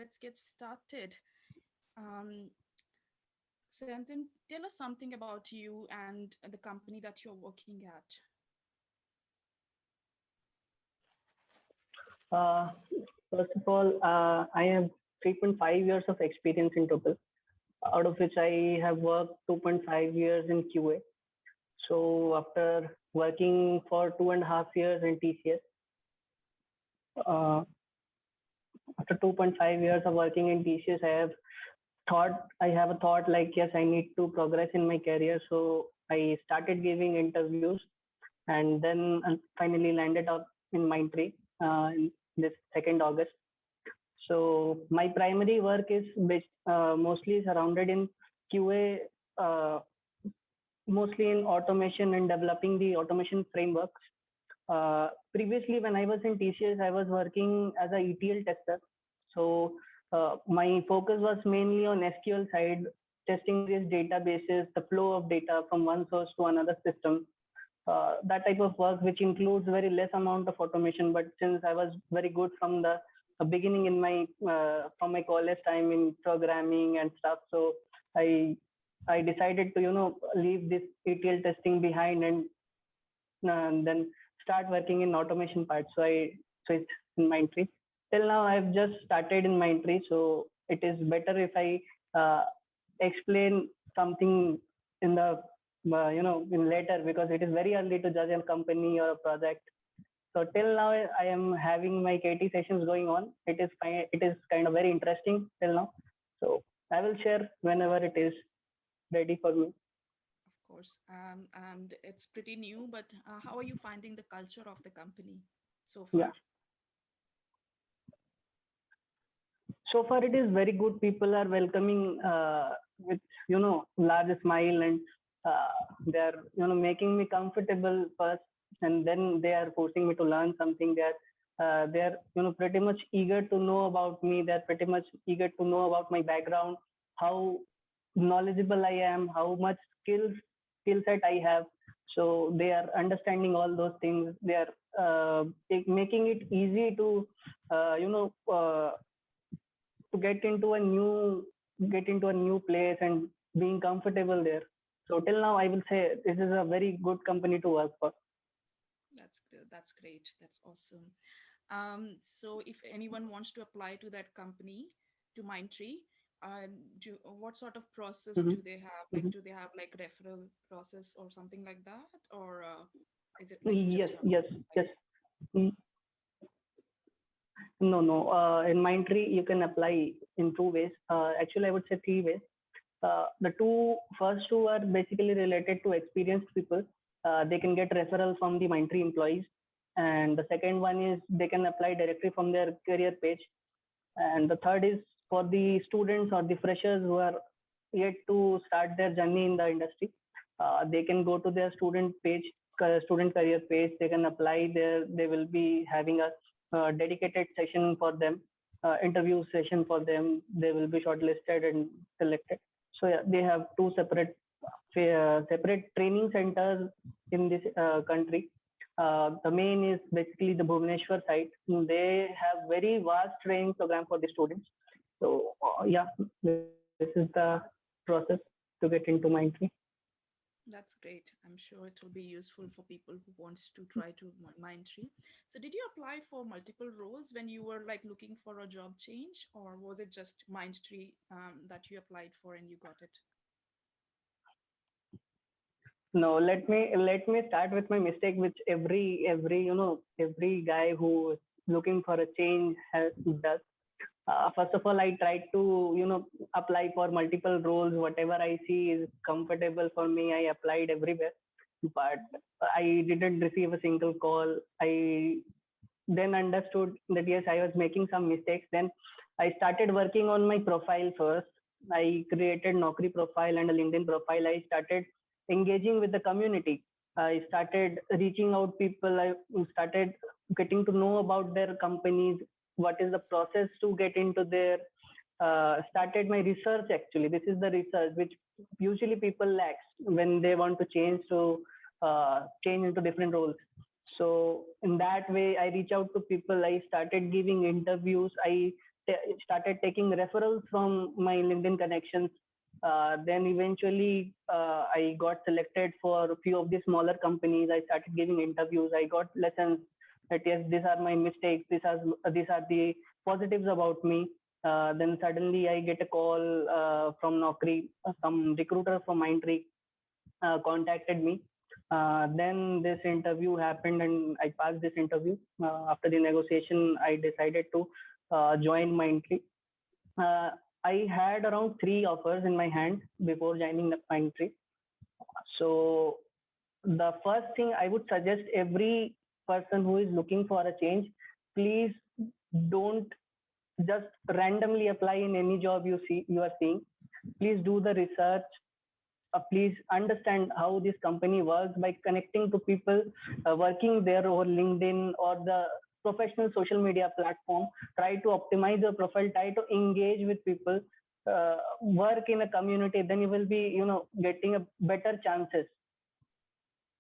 let's get started. Um, so, Anton, tell us something about you and the company that you're working at. Uh, First of all, I have 3.5 years of experience in total, out of which I have worked 2.5 years in QA. So after working for 2.5 years in TCS, uh, after 2.5 years of working in TCS, I have a thought like, yes, I need to progress in my career. So I started giving interviews and then finally landed up in Mindtree in this 2nd August. So my primary work is mostly surrounded in QA, uh, mostly in automation and developing the automation frameworks. Previously, when I was in TCS, I was working as a ETL tester. So my focus was mainly on SQL side, testing various databases, the flow of data from one source to another system. That type of work, which includes very less amount of automation. But since I was very good from the beginning in my from my college time in programming and stuff, so I I decided to leave this ETL testing behind and then start working in automation part. So I switched in Mindtree. Till now, I've just started in Mindtree, so it is better if I explain something in the in later, because it is very early to judge a company or a project. So till now, I am having my KT sessions going on. It is fine. It is kind of very interesting till now. So I will share whenever it is ready for me. Of course. And it's pretty new, but how are you finding the culture of the company so Yeah. far? So far, it is very good. People are welcoming with large smile, and they are making me comfortable first, and then they are forcing me to learn something. They are pretty much eager to know about me. They are pretty much eager to know about my background, how knowledgeable I am, how much skill set I have. So they are understanding all those things. They are making it easy to uh, you know uh, to get into a new place and being comfortable there. So till now, I will say this is a very good company to work for. That's good. That's great. That's awesome. So if anyone wants to apply to that company, to Mindtree, uh, what sort of process Mhm, do they have? Like, mhm. do they have like referral process or something like that, or is it like Yes, just you have to yes, apply? yes. Mm, No, no. In Mindtree, you can apply in two ways. Actually, I would say three ways. The first two are basically related to experienced people. They can get referral from the Mindtree employees, and the second one is they can apply directly from their career page. And the third is for the students or the freshers who are yet to start their journey in the industry. They can go to their student career page. They can apply there. They will be having a dedicated session for them, interview session for them. They will be shortlisted and selected. So yeah, they have two separate training centers in this country. The main is basically the Bhubaneswar site. They have very vast training program for the students. So yeah, this is the process to get into Mindtree. That's great. I'm sure it will be useful for people who wants to try to Mindtree. So did you apply for multiple roles when you were like looking for a job change, or was it just Mindtree that you applied for and you got it? No, let me start with my mistake, which every guy who is looking for a change does. First of all, I tried to apply for multiple roles. Whatever I see is comfortable for me, I applied everywhere, but I didn't receive a single call. I then understood that yes, I was making some mistakes. Then I started working on my profile first. I created Naukri profile and a LinkedIn profile. I started engaging with the community. I started reaching out people. I started getting to know about their companies. What is the process to get into their started my research. Actually, this is the research which usually people lack when they want to change into different roles. So in that way, I reach out to people. I started giving interviews. I started taking referrals from my LinkedIn connections. Then eventually I got selected for a few of the smaller companies. I started giving interviews. I got lessons that yes, these are my mistakes. These are the positives about me. Then suddenly I get a call from Naukri. Some recruiter from Mindtree contacted me. Then this interview happened and I passed this interview. After the negotiation, I decided to join Mindtree. Uh, I had around three offers in my hand before joining the Mindtree. So the first thing I would suggest every person who is looking for a change, please don't just randomly apply in any job you are seeing. Please do the research. Please understand how this company works by connecting to people working there over LinkedIn or the professional social media platform. Try to optimize your profile. Try to engage with people. Work in a community. Then you will be, getting a better chances.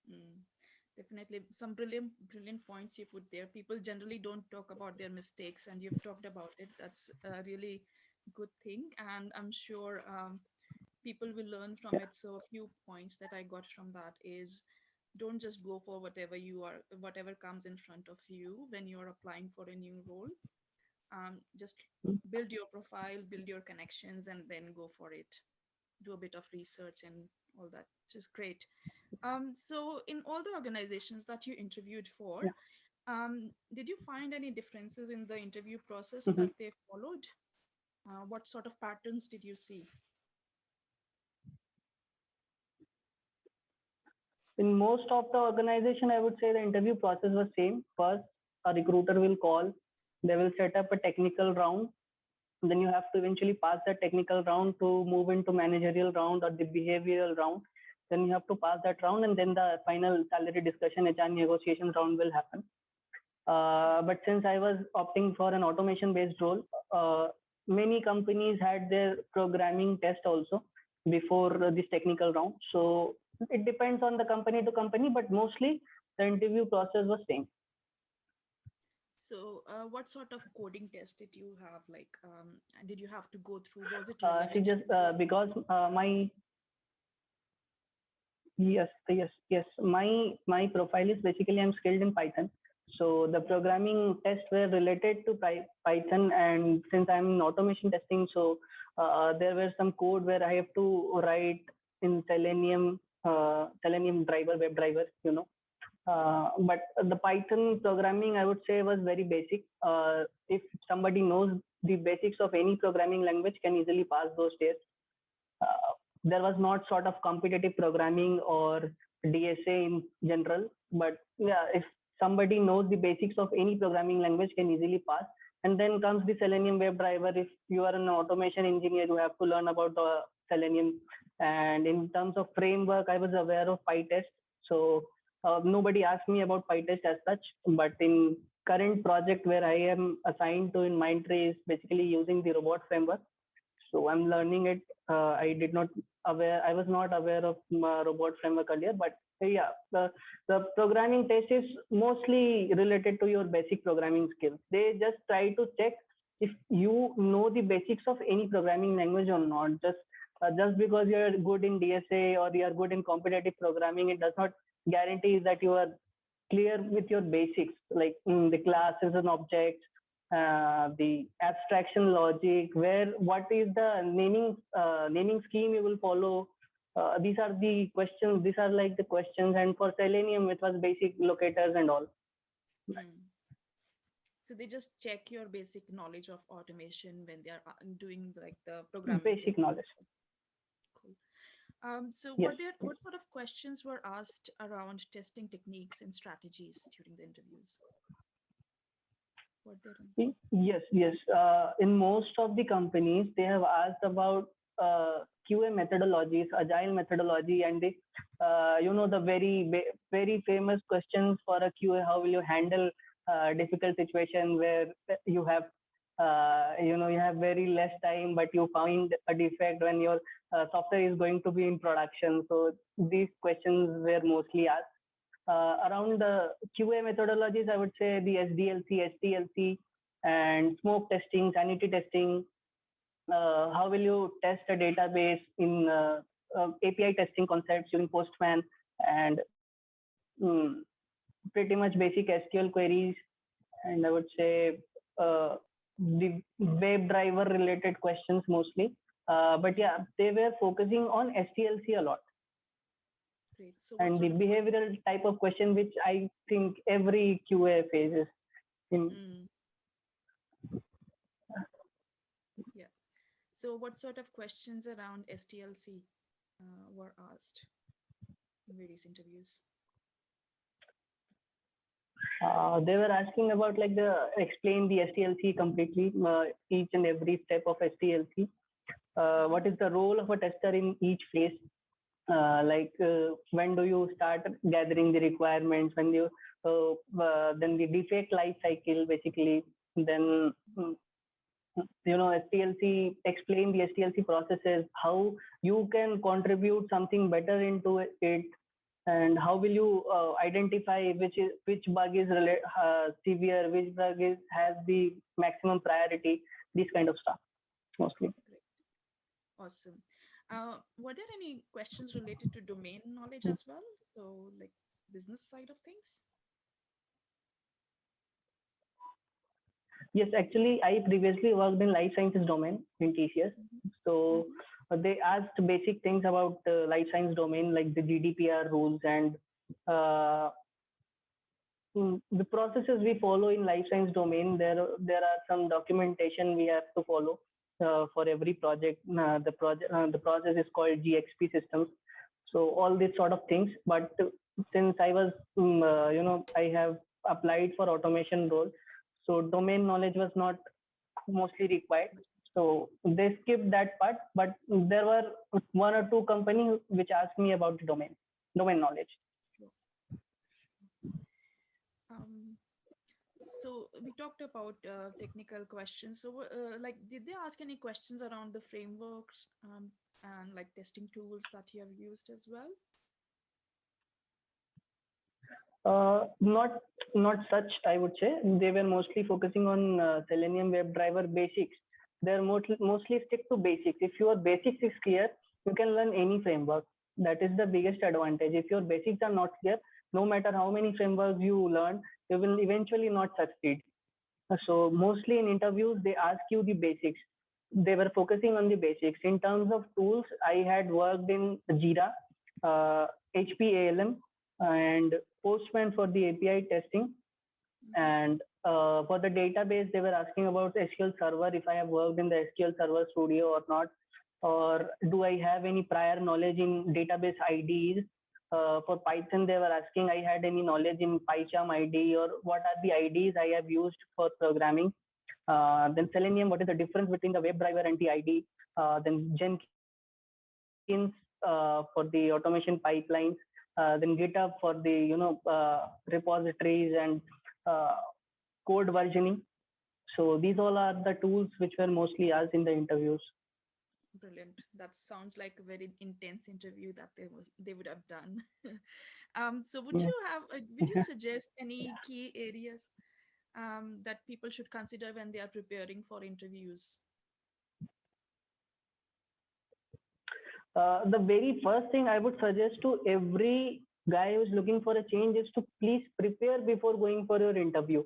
Mm, definitely some brilliant points you put there. People generally don't talk about their mistakes, and you've talked about it. That's a really good thing, and I'm sure people will learn from Yeah. it. So a few points that I got from that is, don't just go for whatever comes in front of you when you're applying for a new role. Just build your profile, build your connections, and then go for it. Do a bit of research and all that, which is great. So in all the organizations that you interviewed for, Yeah. did you find any differences in the interview process Mhm. that they followed? What sort of patterns did you see? In most of the organization, I would say the interview process was same. First, a recruiter will call. They will set up a technical round. Then you have to eventually pass that technical round to move into managerial round or the behavioral round. Then you have to pass that round, and then the final salary discussion, HR negotiation round will happen. But since I was opting for an automation based role, many companies had their programming test also before this technical round. So it depends on the company to company, but mostly the interview process was same. So, what sort of coding test did you have? Like, did you have to go through? Was it See, relevant just to your? because my yes, my profile is basically I'm skilled in Python. So the programming tests were related to Python, and since I'm in automation testing, so there were some code where I have to write in Selenium, Selenium driver, web driver, but the Python programming, I would say, was very basic. If somebody knows the basics of any programming language, can easily pass those tests. There was not sort of competitive programming or DSA in general, but yeah, if somebody knows the basics of any programming language, can easily pass. And then comes the Selenium WebDriver. If you are an automation engineer, you have to learn about the Selenium. And in terms of framework, I was aware of PyTest. So nobody asked me about PyTest as such, but in current project where I am assigned to in Mindtree is basically using the robot framework. So I'm learning it. I was not aware of robot framework earlier, but yeah, the programming test is mostly related to your basic programming skills. They just try to check if you know the basics of any programming language or not. Just because you're good in DSA or you're good in competitive programming, it does not guarantee that you are clear with your basics, like the classes and objects, the abstraction logic, where what is the naming scheme you will follow. These are the questions. These are like the questions. And for Selenium, it was basic locators and all. Hmm. So they just check your basic knowledge of automation when they are doing like the programming Basic test. knowledge. Cool. So Yes. what sort of questions were asked around testing techniques and strategies during the interviews? What they're doing? Yes. In most of the companies, they have asked about QA methodologies, agile methodology, and the very famous questions for a QA. How will you handle difficult situation where you have very less time, but you find a defect when your software is going to be in production. So these questions were mostly asked around the QA methodologies. I would say the SDLC, STLC, and smoke testing, sanity testing. How will you test a database in API testing concepts using Postman and mm, pretty much basic SQL queries, and I would say the web driver related questions mostly. But yeah, they were focusing on STLC a lot, Great. So what and the sort of behavioral type of question which I think every QA faces. In mm, yeah. So what sort of questions around STLC were asked in various interviews? they were asking about like the explain the STLC completely, each and every step of STLC. What is the role of a tester in each phase? When do you start gathering the requirements? When you then the defect life cycle basically. Then STLC, explain the STLC processes, how you can contribute something better into it, and how will you identify which bug is severe, which bug has the maximum priority, this kind of stuff mostly. Great. Awesome. Were there any questions related to domain knowledge as well? So like business side of things? Yes, actually, I previously worked in life sciences domain in TCS. Mm-hmm. So Mm-hmm. they asked basic things about life science domain, like the GDPR rules and uh, the processes we follow in life science domain. There are some documentation we have to follow for every project. The process is called GXP systems. So all these sort of things. But since I was I have applied for automation role, so domain knowledge was not mostly required. So they skipped that part, but there were one or two companies which asked me about the domain knowledge. Sure. Um, so we talked about technical questions. So like, did they ask any questions around the frameworks and like testing tools that you have used as well? Not such, I would say. They were mostly focusing on Selenium WebDriver basics. They're mostly stick to basics. If your basics is clear, you can learn any framework. That is the biggest advantage. If your basics are not clear, no matter how many frameworks you learn, you will eventually not succeed. So mostly in interviews, they ask you the basics. They were focusing on the basics. In terms of tools, I had worked in Jira, HPALM, and Postman for the API testing. Mm-hmm. And for the database, they were asking about SQL Server, if I have worked in the SQL Server Studio or not, or do I have any prior knowledge in database IDs. For Python, they were asking I had any knowledge in PyCharm ID, or what are the IDs I have used for programming. Then Selenium, what is the difference between the WebDriver and the ID? Then Jenkins for the automation pipelines. Then GitHub for the repositories and uh, code versioning. So these all are the tools which were mostly asked in the interviews. Brilliant. That sounds like a very intense interview that they would have done. So Yeah. would you suggest any key areas that people should consider when they are preparing for interviews? The very first thing I would suggest to every guy who's looking for a change is to please prepare before going for your interview.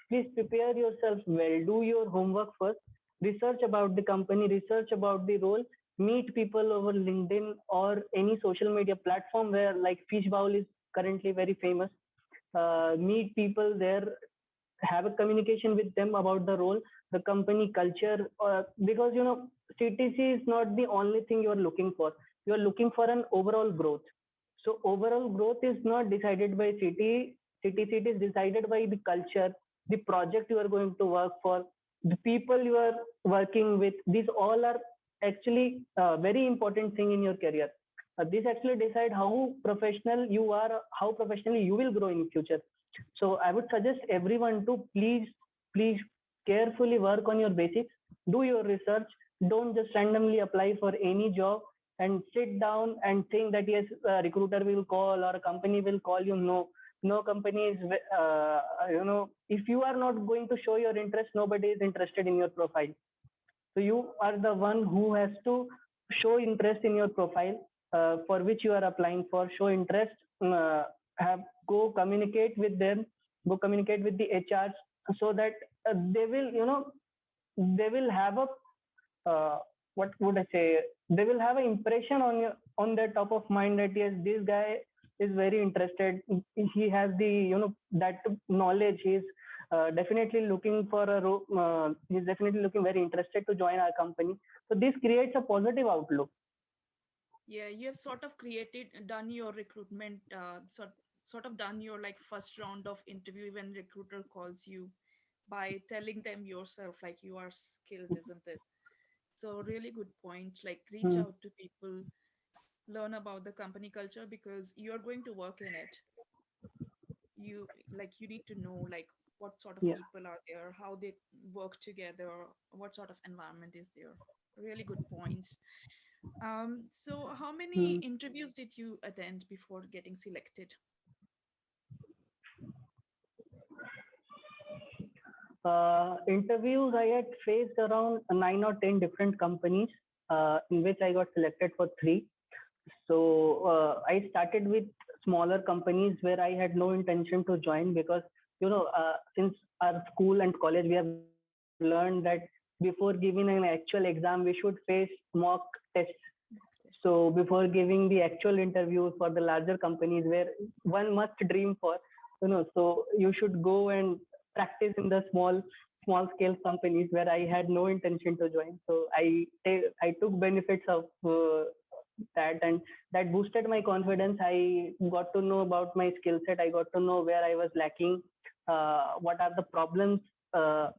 Please prepare yourself well. Do your homework first. Research about the company, research about the role. Meet people over LinkedIn or any social media platform where like Fishbowl is currently very famous. Meet people there, have a communication with them about the role, the company culture, because CTC is not the only thing you are looking for. You are looking for an overall growth. So overall growth is not decided by CTC. It is decided by the culture, the project you are going to work for, the people you are working with. These all are actually a very important thing in your career. This actually decide how professional you are, how professionally you will grow in future. So I would suggest everyone to please carefully work on your basics, do your research, don't just randomly apply for any job and sit down and think that yes, a recruiter will call or a company will call you. No, no company is, if you are not going to show your interest, nobody is interested in your profile. So you are the one who has to show interest in your profile, for which you are applying for. Show interest, uh, have go communicate with them, go communicate with the HRs, so that they will, they will have a, what would I say? They will have an impression on your, on their top of mind, that yes, this guy is very interested. He has the, that knowledge. He's definitely looking for a he's definitely looking very interested to join our company. So this creates a positive outlook. Yeah, you have sort of created, done your recruitment, sort of done your like first round of interview when recruiter calls you by telling them yourself like you are skilled, isn't it? So really good point. Like reach Hmm. out to people, learn about the company culture because you're going to work in it. You need to know like what sort of Yeah. people are there, how they work together, what sort of environment is there. Really good points. So how many Hmm. interviews did you attend before getting selected? Interviews, I had faced around 9 or 10 different companies, in which I got selected for three. So I started with smaller companies where I had no intention to join, because since our school and college we have learned that before giving an actual exam we should face mock tests. Mock So tests. before giving the actual interviews for the larger companies where one must dream for, so you should go and practice in the small scale companies where I had no intention to join. So I took benefits of that, and that boosted my confidence. I got to know about my skill set. I got to know where I was lacking, what are the problems uh,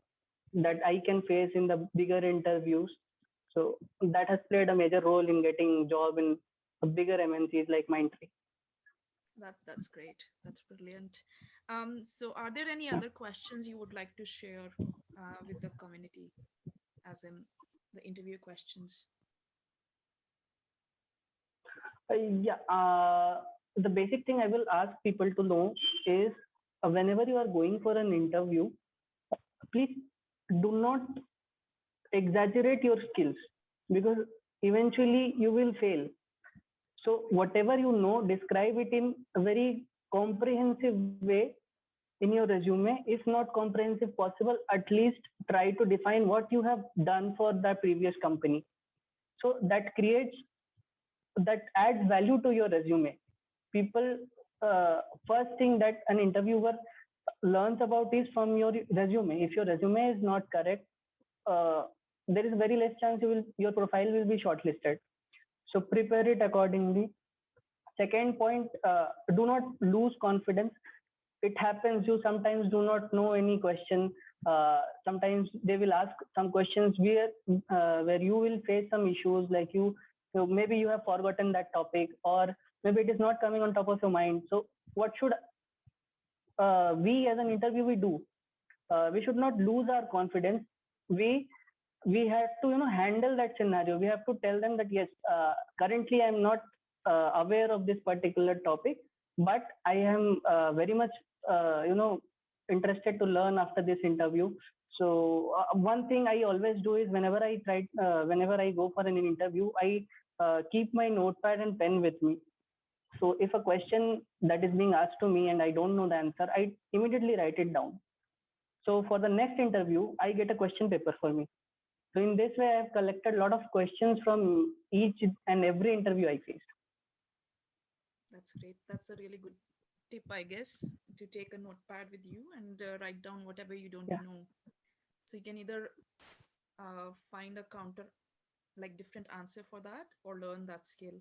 that I can face in the bigger interviews. So that has played a major role in getting job in bigger MNCs like Mindtree. That's great. That's brilliant. So are there any other questions you would like to share with the community, as in the interview questions? Yeah, the basic thing I will ask people to know is, whenever you are going for an interview, please do not exaggerate your skills, because eventually you will fail. So whatever you know, describe it in a very comprehensive way in your resume. If not comprehensive possible, at least try to define what you have done for the previous company. So that adds value to your resume. People, first thing that an interviewer learns about is from your resume. If your resume is not correct, uh, there is very less chance your profile will be shortlisted. So prepare it accordingly. Second point, do not lose confidence. It happens, you sometimes do not know any question. Sometimes they will ask some questions where you will face some issues, like maybe you have forgotten that topic, or maybe it is not coming on top of your mind. So what should we as an interviewee do? We should not lose our confidence. We we have to handle that scenario. We have to tell them that yes, currently I'm not aware of this particular topic, but I am very much interested to learn after this interview. So one thing I always do is, whenever I go for an interview, I keep my notepad and pen with me. So if a question that is being asked to me and I don't know the answer, I immediately write it down. So for the next interview, I get a question paper for me. So in this way, I have collected a lot of questions from each and every interview I faced. That's great. That's a really good tip, I guess, to take a notepad with you and write down whatever you don't Yeah, know. So you can either find a counter, like different answer for that, or learn that skill.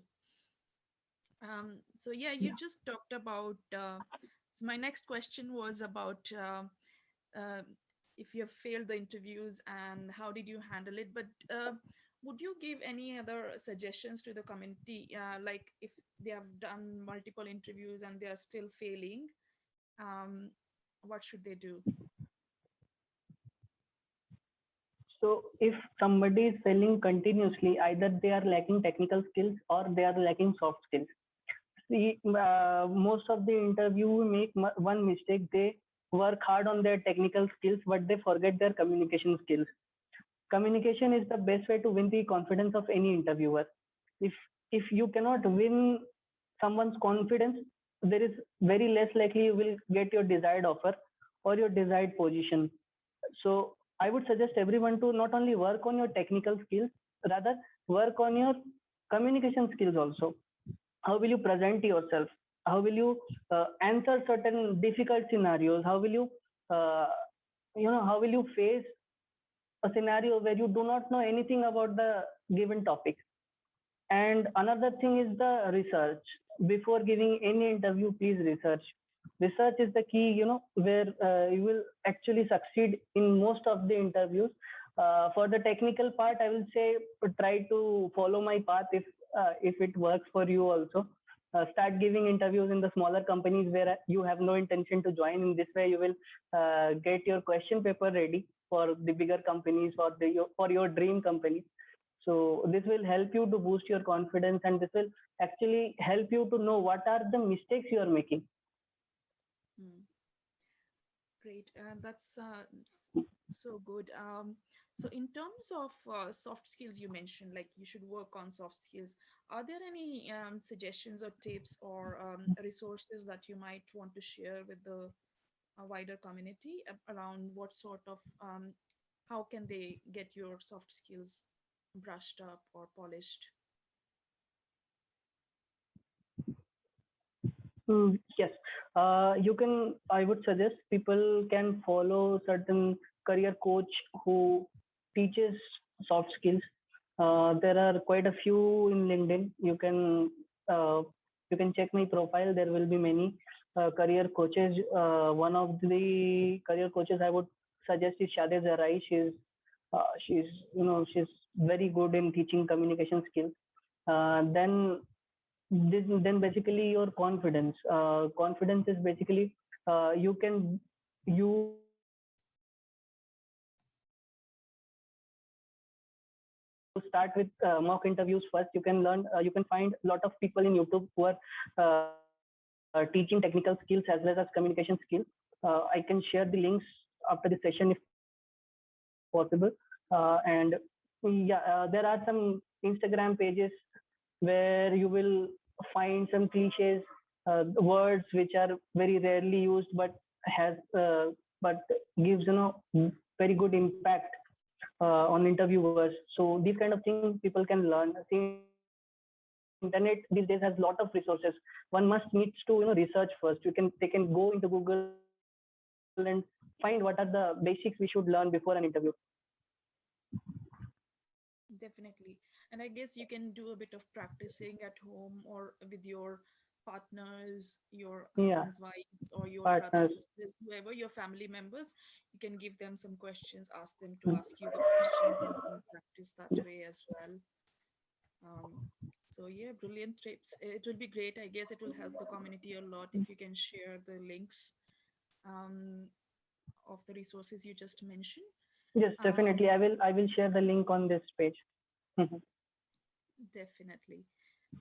So yeah, you yeah. just talked about. So my next question was about uh, if you have failed the interviews and how did you handle it. But would you give any other suggestions to the community, like if they have done multiple interviews and they are still failing, um, what should they do? So if somebody is failing continuously, either they are lacking technical skills or they are lacking soft skills. see, most of the interview make one mistake. They work hard on their technical skills, but they forget their communication skills. Communication is the best way to win the confidence of any interviewer. If if you cannot win someone's confidence, there is very less likely you will get your desired offer or your desired position. So I would suggest everyone to not only work on your technical skills, rather work on your communication skills also. How will you present yourself? How will you answer certain difficult scenarios? How will you uh, how will you face a scenario where you do not know anything about the given topic? And another thing is the research. Before giving any interview, please research. Research is the key, where you will actually succeed in most of the interviews. For the technical part, I will say try to follow my path if it works for you also. Start giving interviews in the smaller companies where you have no intention to join. In this way, you will get your question paper ready for the bigger companies or for your dream company. So this will help you to boost your confidence, and this will actually help you to know what are the mistakes you are making. Hmm. Great. That's so good. So in terms of soft skills, you mentioned like you should work on soft skills. Are there any suggestions or tips or resources that you might want to share with the wider community around what sort of how can they get your soft skills brushed up or polished? Yes, you can. I would suggest people can follow certain career coach who teaches soft skills. There are quite a few in LinkedIn. Uh, you can check my profile. There will be many career coaches. One of the career coaches I would suggest is Shade Zarai. She's she's very good in teaching communication skills. Then basically your confidence. Confidence is basically you start with mock interviews first. You can mock interviews first. You can learn. You can find a lot of people in YouTube who are teaching technical skills as well as communication skills. I can share the links after the session if possible. And yeah, there are some Instagram pages where you will find some cliches, words which are very rarely used, has but gives very good impact on interviewers. So these kind of things people can learn. The internet these days has a lot of resources. One must needs to research first. They can go into Google and find what are the basics we should learn before an interview. Definitely. And I guess you can do a bit of practicing at home or with your partners, your Yeah, husband's wives, or your brothers, partners. sisters, whoever your family members. You can give them some questions, ask them to ask you the questions, and you can practice that way as well. Um, so yeah, brilliant tips. It will be great. I guess it will help the community a lot if you can share the links um, of the resources you just mentioned. Yes, definitely. Um, I will share the link on this page. definitely.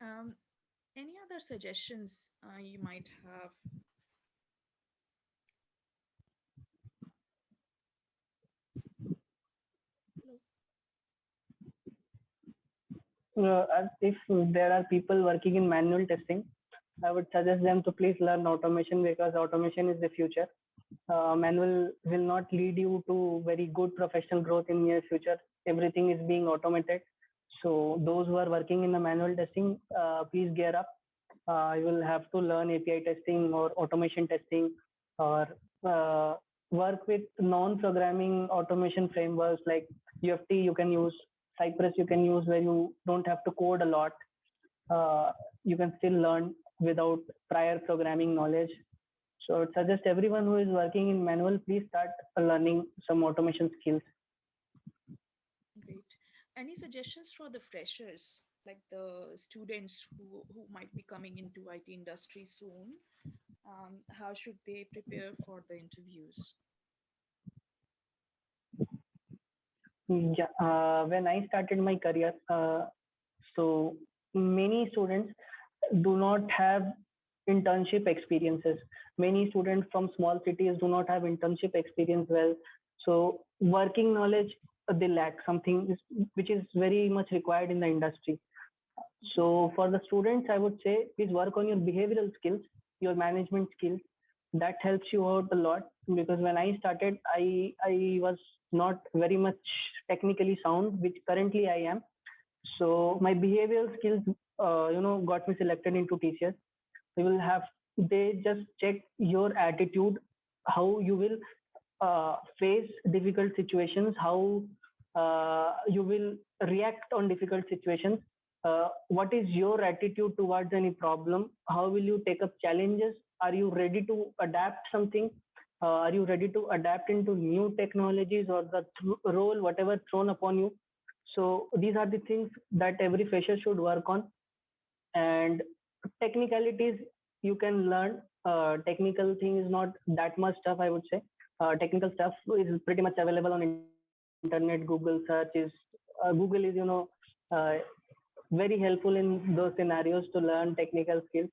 Um, any other suggestions you might have? Hello. If there are people working in manual testing, I would suggest them to please learn automation, because automation is the future. Manual will not lead you to very good professional growth in near future. Everything is being automated. So those who are working in the manual testing, please gear up. You will have to learn API testing or automation testing, or uh, work with non-programming automation frameworks like UFT. You can use Cypress. You can use, where you don't have to code a lot. uh, you can still learn without prior programming knowledge. So I would suggest everyone who is working in manual, please start learning some automation skills. Great. Any suggestions for the freshers, like the students who might be coming into IT industry soon? How should they prepare for the interviews? Yeah, when I started my career, so many students do not have internship experiences. Many students from small cities do not have internship experience well. So working knowledge, they lack something which is very much required in the industry. Mhm. So for the students, I would say please work on your behavioral skills, your management skills. That helps you out a lot, because when I started, I was not very much technically sound, which currently I am. So my behavioral skills, got me selected into TCS. They will have, they just check your attitude, how you will face difficult situations, how you will react on difficult situations, what is your attitude towards any problem, how will you take up challenges, are you ready to adapt something, are you ready to adapt into new technologies or the role whatever thrown upon you. So these are the things that every fresher should work on. And technicalities you can learn. Technical thing is not that much tough, I would say. Technical stuff is pretty much available on internet. Google search is Google is uh, very helpful in those scenarios to learn technical skills.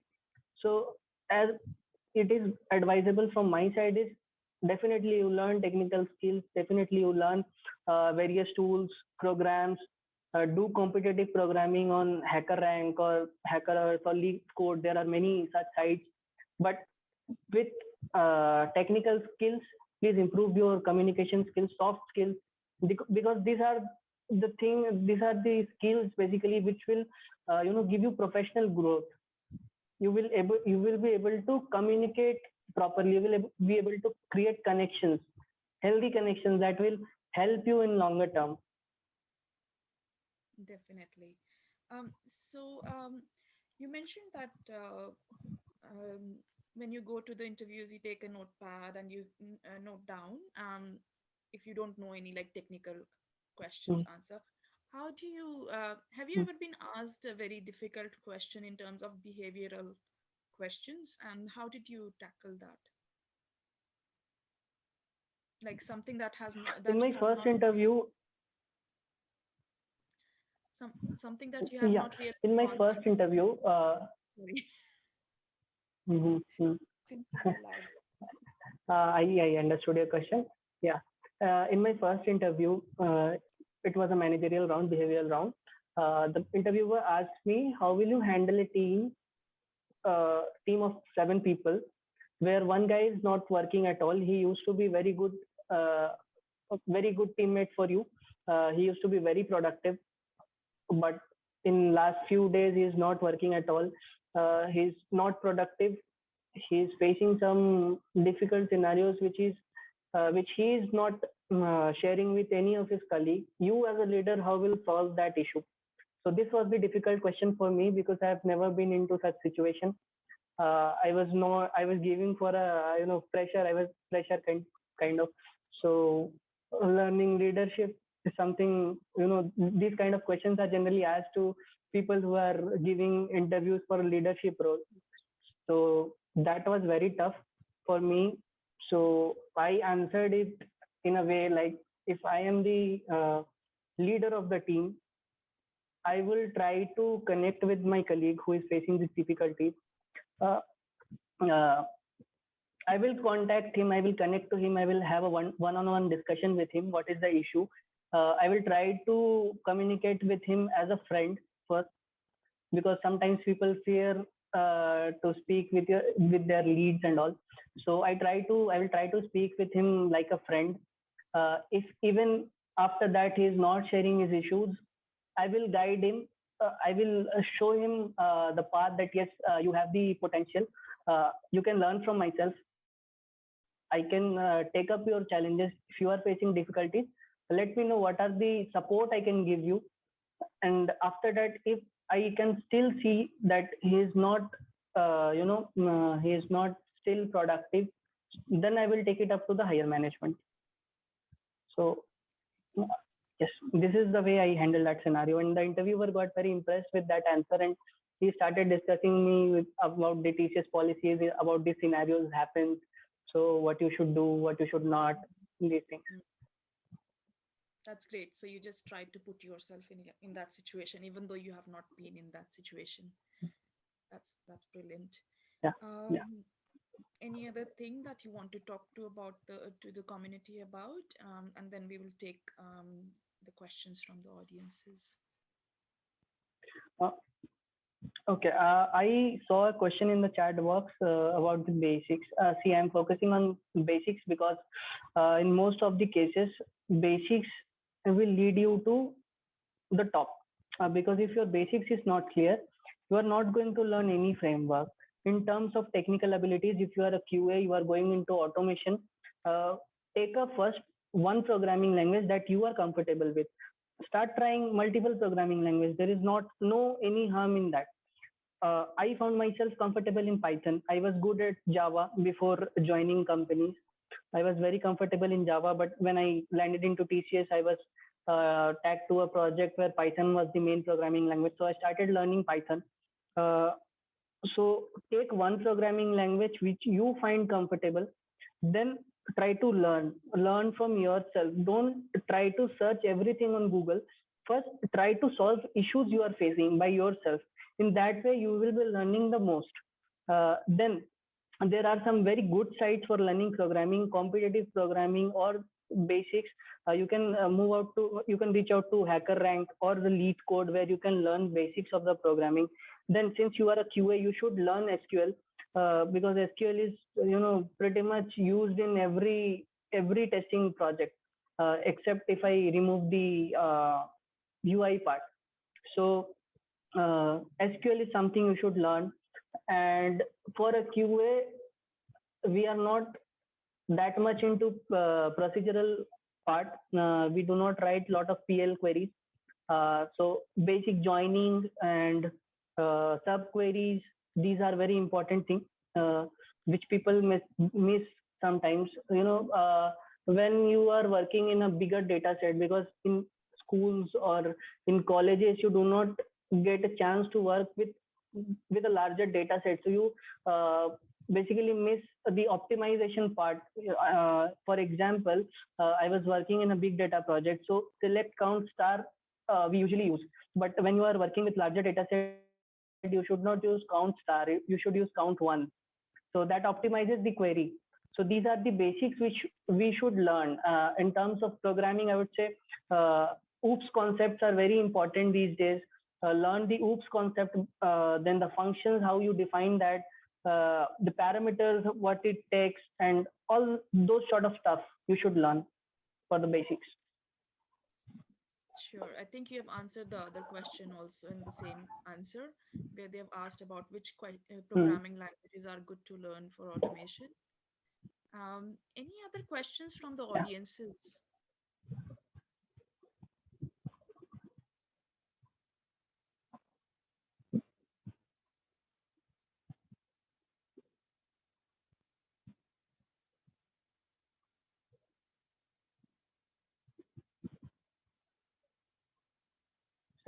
So as it is advisable from my side is, definitely you learn technical skills, definitely you learn various tools, programs, do competitive programming on HackerRank or Hacker or Leak Code. There are many such sites. But with technical skills, please improve your communication skills, soft skills, because these are the skills basically which will give you professional growth. You will be able to communicate properly, you will be able to create connections, healthy connections that will help you in longer term. Definitely. You mentioned that um, when you go to the interviews, you take a notepad and you note down if you don't know any like technical questions Mm, answer. How do you have you mm. ever been asked a very difficult question in terms of behavioral questions, and how did you tackle that? Like something that has not In that my you have first not interview, something that you have yeah, not really in my gone first through. interview, Sorry, mhm, mm. since you are lag. I understood your question. Yeah. In my first interview, it was a managerial round, behavioral round. The interviewer asked me, "How will you handle a team of 7 people, where one guy is not working at all? He used to be uh, a very good teammate for you. He used to be very productive, but in last few days he is not working at all. He's not productive. He's facing some difficult scenarios which he is not sharing with any of his colleagues. You as a leader, how will solve that issue?" So this was the difficult question for me, because I have never been into such situation. I was giving for a pressure. I was pressure kind of. So learning leadership is something, these kind of questions are generally asked to people who are giving interviews for a leadership role. So that was very tough for me. So I answered it in a way like, if I am the leader of the team, I will try to connect with my colleague who is facing this difficulty. Uh, uh, I will contact him. I will connect to him. I will have a one-on-one discussion with him. What is the issue? I will try to communicate with him as a friend first, because sometimes people fear to speak with their leads and all. So I will try to speak with him like a friend. If even after that he is not sharing his issues, I will guide him. I will show him the path that yes, you have the potential. You can learn from myself. I can take up your challenges. If you are facing difficulties, let me know what are the support I can give you. And after that, if I can still see that he is not he is not still productive, then I will take it up to the higher management. So yes, this is the way I handle that scenario, and the interviewer got very impressed with that answer, and he started discussing me about the TCS policies, about these scenarios happens, so what you should do, what you should not, these things. Mm, that's great. So you just try to put yourself in that situation, even though you have not been in that situation. That's brilliant. Yeah, yeah. Um, any other thing that you want to talk to about the community about, and then we will take the questions from the audiences. Uh, okay. I saw a question in the chat box about the basics. See, I'm focusing on basics because in most of the cases, basics will lead you to the top. Because if your basics is not clear, you are not going to learn any framework. In terms of technical abilities, if you are a QA, you are going into automation, uh, take a first one programming language that you are comfortable with. Start trying multiple programming language. There is not no any harm in that. I found myself comfortable in Python. I was good at Java before joining companies. I was very comfortable in Java, but when I landed into TCS, I was tagged to a project where Python was the main programming language. So I started learning Python. Uh, so take one programming language which you find comfortable, then try to learn from yourself. Don't try to search everything on Google. First, try to solve issues you are facing by yourself. In that way you will be learning the most. Then there are some very good sites for learning programming, competitive programming or basics. You can move out to you can reach out to HackerRank or the Lead Code, where you can learn basics of the programming. Then since you are a QA, you should learn SQL, because SQL is pretty much used in every testing project, except if I remove the UI part. So SQL is something you should learn. And for a QA, we are not that much into procedural part. We do not write a lot of PL queries. So basic joining and sub queries, these are very important things, which people miss sometimes. When you are working in a bigger data set, because in schools or in colleges you do not get a chance to work with a larger data set. So you basically miss the optimization part. For example, I was working in a big data project, so select, count, star we usually use. But when you are working with larger data set, you should not use count star. You should use count one. So that optimizes the query. So these are the basics which we should learn. In terms of programming, I would say OOPS concepts are very important these days. Learn the OOPS concept, then the functions, how you define that, the parameters, what it takes, and all those sort of stuff you should learn for the basics. Sure. I think you have answered the other question also in the same answer, where they have asked about which Hmm. programming languages are good to learn for automation. Any other questions from the Yeah. audiences?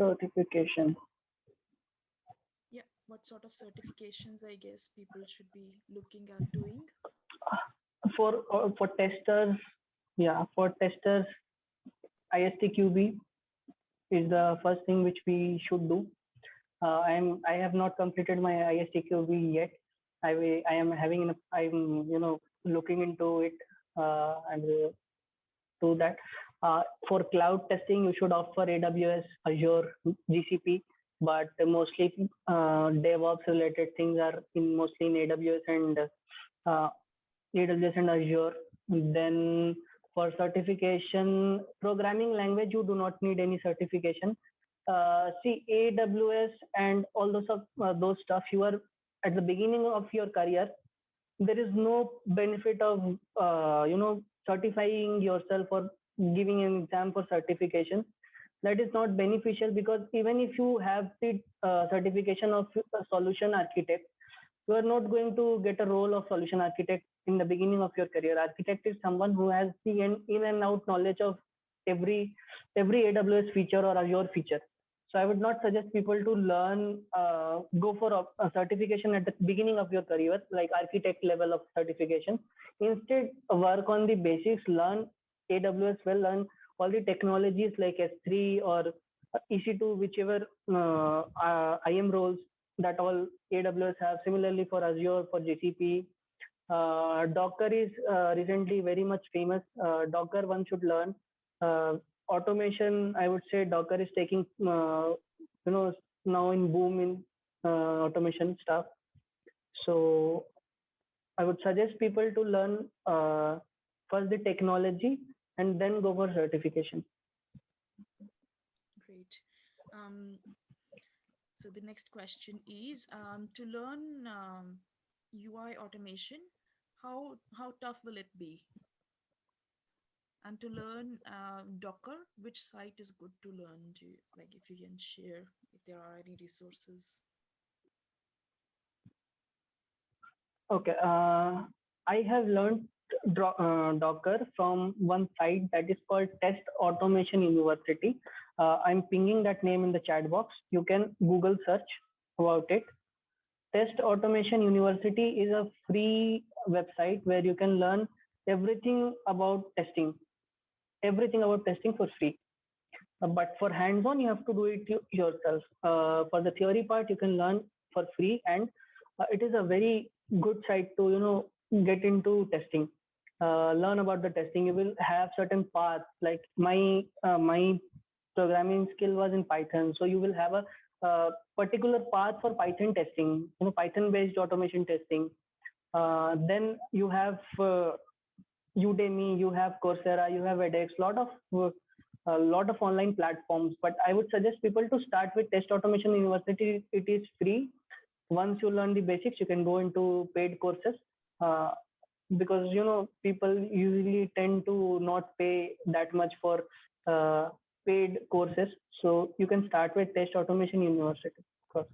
Certification. Yeah, what sort of certifications I guess people should be looking at doing? For testers, yeah, for testers, ISTQB is the first thing which we should do. I have not completed my ISTQB yet. I am having I'm looking into it, and do that. For cloud testing, you should opt for AWS, Azure, GCP, but mostly DevOps related things are in mostly in uh, AWS and Azure. Then for certification, programming language, you do not need any certification. See, AWS and all those stuff, you are at the beginning of your career. There is no benefit of certifying yourself or giving an exam for certification. That is not beneficial, because even if you have the certification of a solution architect, you are not going to get a role of solution architect in the beginning of your career. Architect is someone who has the in and out knowledge of every AWS feature or Azure feature. So I would not suggest people to go for a certification at the beginning of your career, like architect level of certification. Instead, work on the basics, learn AWS well, learn all the technologies like S3 or EC2, whichever IAM roles, that all AWS have. Similarly for Azure, for GCP, Docker is recently very much famous. Docker one should learn. Uh, Automation, I would say Docker is taking, now in boom in automation stuff. So I would suggest people to learn first the technology and then go for certification. Great. Um, so the next question is to learn UI automation. How tough will it be? And to learn Docker, which site is good to learn? Do you, like if you can share if there are any resources? Okay. I have learned Docker from one site that is called Test Automation University. I'm pinging that name in the chat box. You can Google search about it. Test Automation University is a free website where you can learn everything about testing, everything about testing for free. But for hands-on, you have to do it yourself. For the theory part, you can learn for free, and it is a very good site to get into testing. Learn about the testing. You will have certain paths. Like my programming skill was in Python, so you will have a particular path for Python testing. Python-based automation testing. Then you have Udemy, you have Coursera, you have edX, a lot of online platforms. But I would suggest people to start with Test Automation University. It is free. Once you learn the basics, you can go into paid courses. Uh, because people usually tend to not pay that much for paid courses, so you can start with Test Automation University first.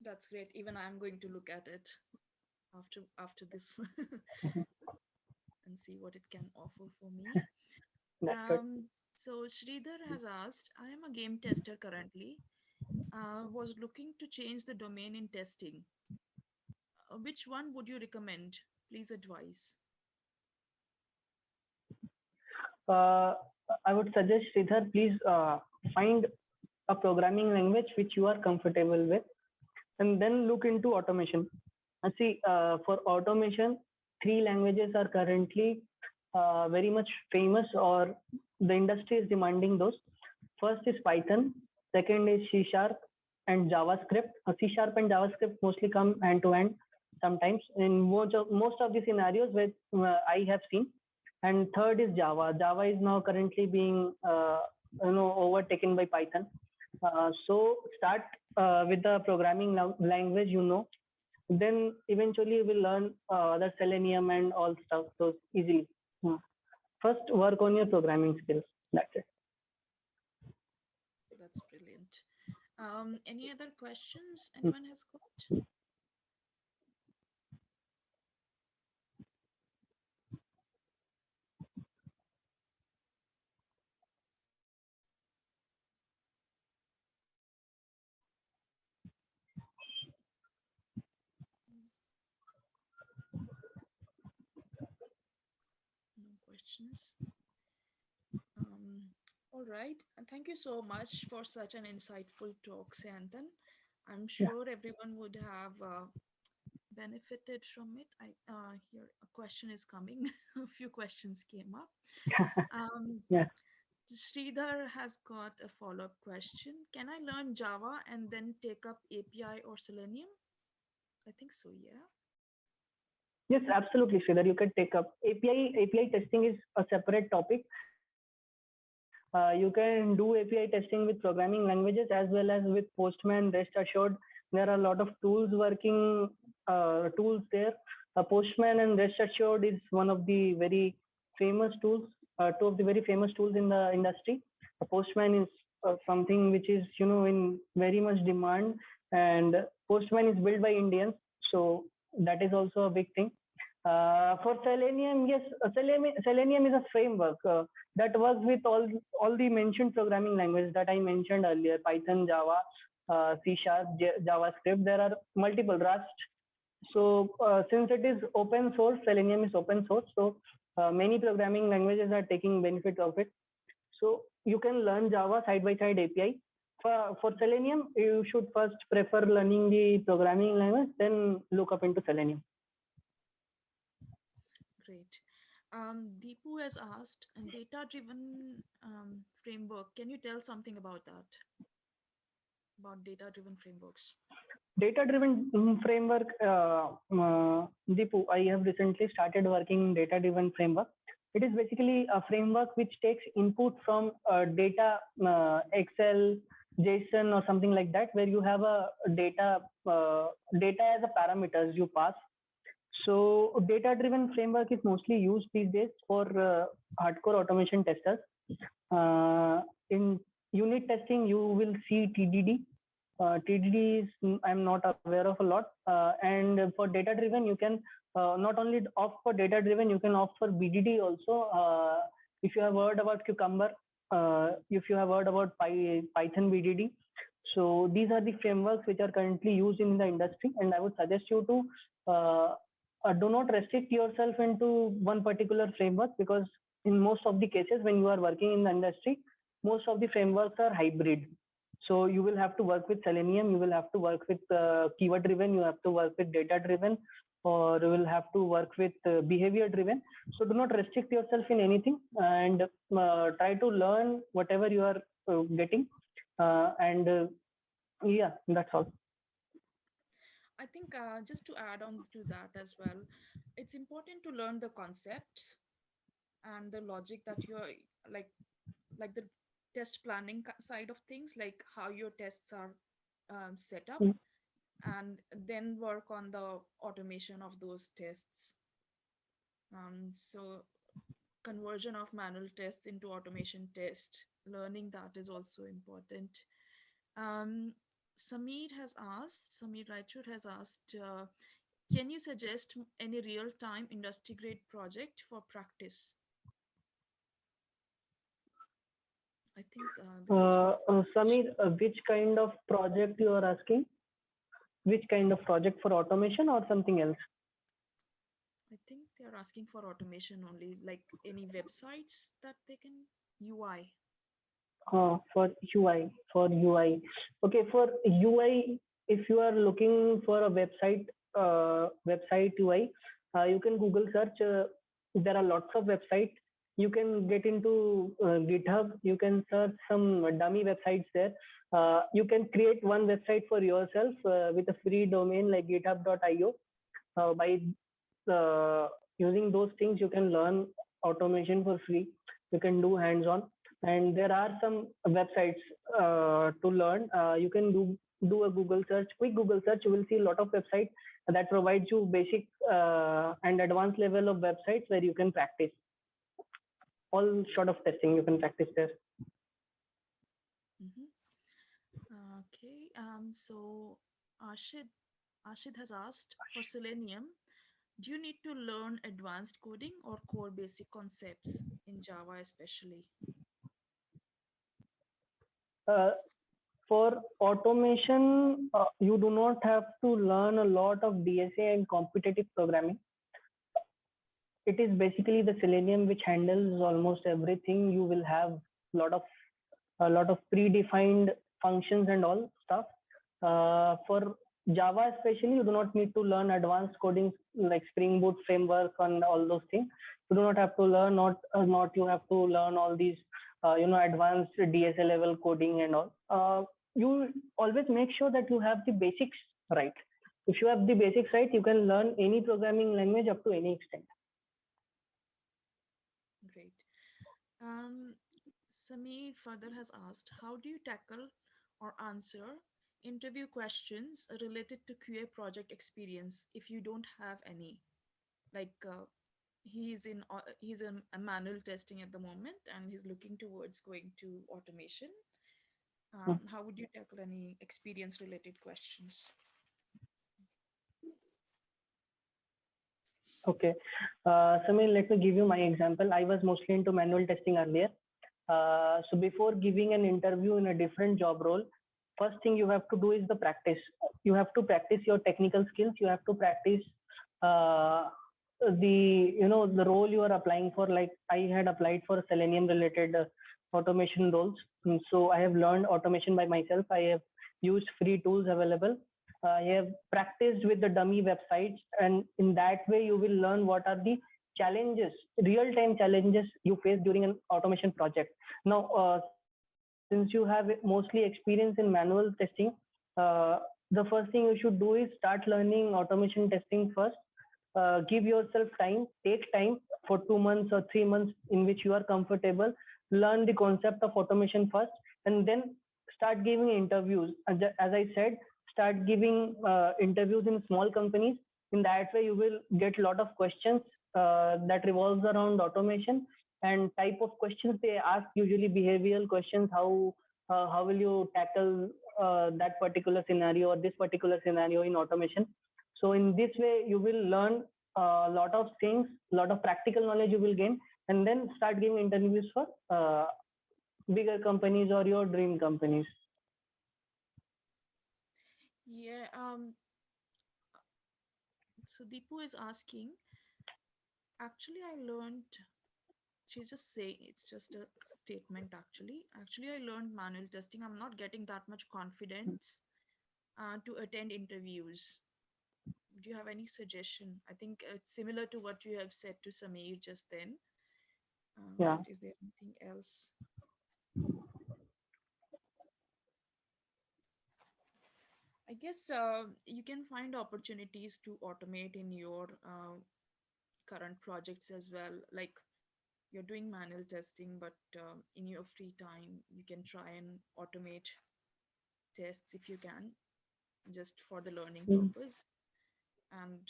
That's great. Even I'm going to look at it after this and see what it can offer for me. That's good. So Sridhar has asked, I am a game tester currently. Was looking to change the domain in testing. Which one would you recommend? Please advise. uh, I would suggest, Sridhar, please find a programming language which you are comfortable with, and then look into automation. See, for automation, three languages are currently very much famous, or the industry is demanding those. First is Python, second is C Sharp and JavaScript. C Sharp and JavaScript mostly come hand to hand sometimes in most of the scenarios where I have seen. And third is Java. Java is now currently being overtaken by Python. So start with the programming language, then eventually you will learn the Selenium and all stuff so easily. First, work on your programming skills. That's it. That's brilliant. Any other questions anyone has got? No questions. All right. And thank you so much for such an insightful talk, Sayantan. I'm Yeah. sure everyone would have benefited from it. I here a question is coming. A few questions came up. Um, Yeah. Sridhar has got a follow-up question. Can I learn Java and then take up API or Selenium? I think so, yeah. Yes, absolutely, Sridhar. You can take up API testing is a separate topic. You can do API testing with programming languages as well as with Postman, Rest Assured. There are a lot of tools working tools there. Postman and Rest Assured is one of the very famous tools, two of the very famous tools in the industry. Postman is something which is in very much demand, and Postman is built by Indians, so that is also a big thing. For Selenium, yes, Selenium is a framework that works with all the mentioned programming languages that I mentioned earlier: Python, Java, C Sharp, JavaScript. There are multiple Rust. So since it is open source, Selenium is open source. So many programming languages are taking benefit of it. So you can learn Java side by side API. For Selenium, you should first prefer learning the programming language, then look up into Selenium. Great. Deepu has asked, a data-driven framework. Can you tell something about that? About data-driven frameworks? Data-driven framework, Deepu, I have recently started working in data-driven framework. It is basically a framework which takes input from data, Excel, JSON, or something like that, where you have a data as a parameters you pass. So data-driven framework is mostly used these days for hardcore automation testers. In unit testing, you will see TDD. TDD is I'm not aware of a lot. And for data driven, you can not only opt for data driven, you can opt for BDD also. If you have heard about Cucumber, if you have heard about Python BDD. So these are the frameworks which are currently used in the industry, and I would suggest you to do not restrict yourself into one particular framework, because in most of the cases when you are working in the industry, most of the frameworks are hybrid. So you will have to work with Selenium, you will have to work with keyword driven, you have to work with data driven, or you will have to work with behavior driven. So do not restrict yourself in anything, and try to learn whatever you are getting. And yeah, that's all. I think just to add on to that as well, it's important to learn the concepts and the logic that you're like the test planning side of things, like how your tests are set up, Mm. and then work on the automation of those tests. So conversion of manual tests into automation test, learning that is also important. Um, Samir Raichur has asked, can you suggest any real-time industry-grade project for practice? I think this is for Samir, which kind of project you are asking? Which kind of project, for automation or something else? I think they are asking for automation only, like any websites that they can UI. For UI, for UI. Okay, for UI, if you are looking for a website UI, you can Google search. There are lots of websites. You can get into GitHub. You can search some dummy websites there. You can create one website for yourself with a free domain like github.io. By using those things, you can learn automation for free. You can do hands-on, and there are some websites to learn. You can do a Google search, quick Google search. You will see a lot of websites that provides you basic and advanced level of websites where you can practice. All sort of testing you can practice there. Mhm. Okay. So Ashid has asked, for Selenium, do you need to learn advanced coding or core basic concepts in Java especially? Uh, for automation, you do not have to learn a lot of DSA and competitive programming. It is basically the Selenium which handles almost everything. You will have lot of a lot of predefined functions and all stuff. For Java especially, you do not need to learn advanced coding like Spring Boot framework and all those things. You do not have to learn, not you have to learn all these advanced DSA level coding and all. You always make sure that you have the basics right. If you have the basics right, you can learn any programming language up to any extent. Great. Um, Samir further has asked, how do you tackle or answer interview questions related to QA project experience if you don't have any? Like he's in a manual testing at the moment, and he's looking towards going to automation. How would you tackle any experience related questions? Okay. Samir, let me give you my example. I was mostly into manual testing earlier. So before giving an interview in a different job role, first thing you have to do is the practice. You have to practice your technical skills. You have to practice uh, the role you are applying for. Like I had applied for Selenium related automation roles. So I have learned automation by myself. I have used free tools available. I have practiced with the dummy websites, and in that way, you will learn what are the challenges, real-time challenges you face during an automation project. Now, since you have mostly experience in manual testing, the first thing you should do is start learning automation testing first. Give yourself time, take time for 2 months or 3 months in which you are comfortable. Learn the concept of automation first, and then start giving interviews. As I said, start giving interviews in small companies. In that way, you will get a lot of questions that revolves around automation, and type of questions they ask, usually behavioral questions. How will you tackle that particular scenario or this particular scenario in automation? So in this way, you will learn a lot of things, a lot of practical knowledge you will gain, and then start giving interviews for bigger companies or your dream companies. Yeah. So Deepu is asking, actually, I learned, she's just saying, it's just a statement actually. Actually, I learned manual testing. I'm not getting that much confidence to attend interviews. Do you have any suggestion? I think it's similar to what you have said to Sameer just then. Yeah. But is there anything else? I guess you can find opportunities to automate in your current projects as well. Like you're doing manual testing, but in your free time, you can try and automate tests if you can, just for the learning Mm. purpose. And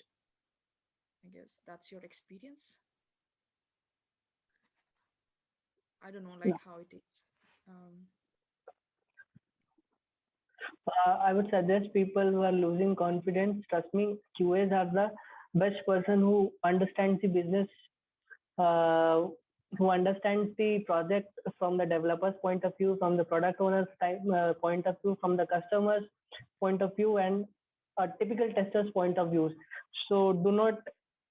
I guess that's your experience. I don't know, like Yeah. how it is. Um, I would suggest people who are losing confidence, trust me, QAs are the best person who understands the business, uh, who understands the project from the developer's point of view, from the product owner's point of view, from the customer's point of view, and a typical tester's point of view. So do not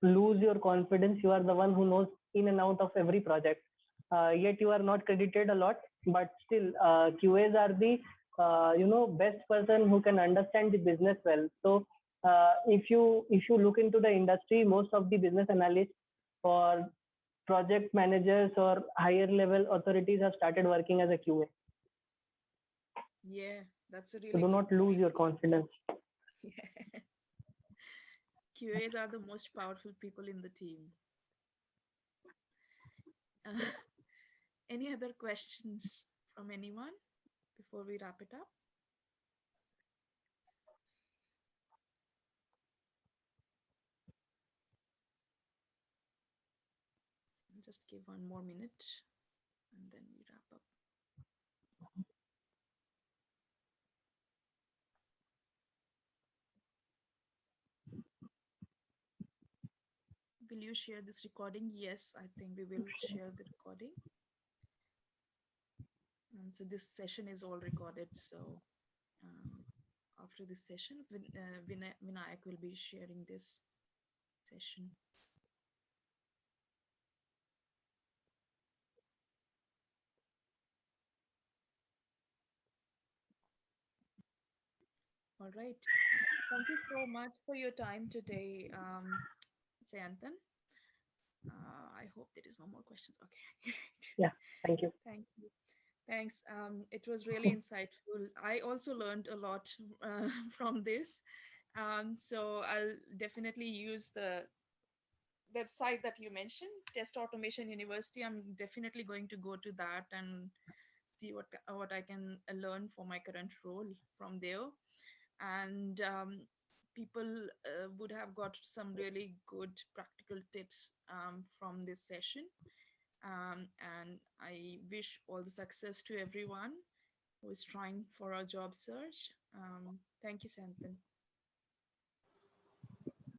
lose your confidence. You are the one who knows in and out of every project. Yet you are not credited a lot, but still QAs are the best person who can understand the business well. So if you look into the industry, most of the business analysts or project managers or higher level authorities have started working as a QA. yeah, that's a So really do good not lose point. your confidence. Yeah. QAs are the most powerful people in the team. Uh, any other questions from anyone before we wrap it up? I'll just give one more minute and then we wrap up. Will you share this recording? Yes, I think we will share the recording. And so this session is all recorded. So after this session, Vinayak will be sharing this session. All right. Thank you so much for your time today, Sayantan. I hope there is no more questions. Okay. Yeah, thank you. Thank you. Thanks. It was really insightful. I also learned a lot from this. So I'll definitely use the website that you mentioned, Test Automation University. I'm definitely going to go to that and see what I can learn for my current role from there. And people would have got some really good practical tips from this session. And I wish all the success to everyone who is trying for a job search. Thank you, Santan.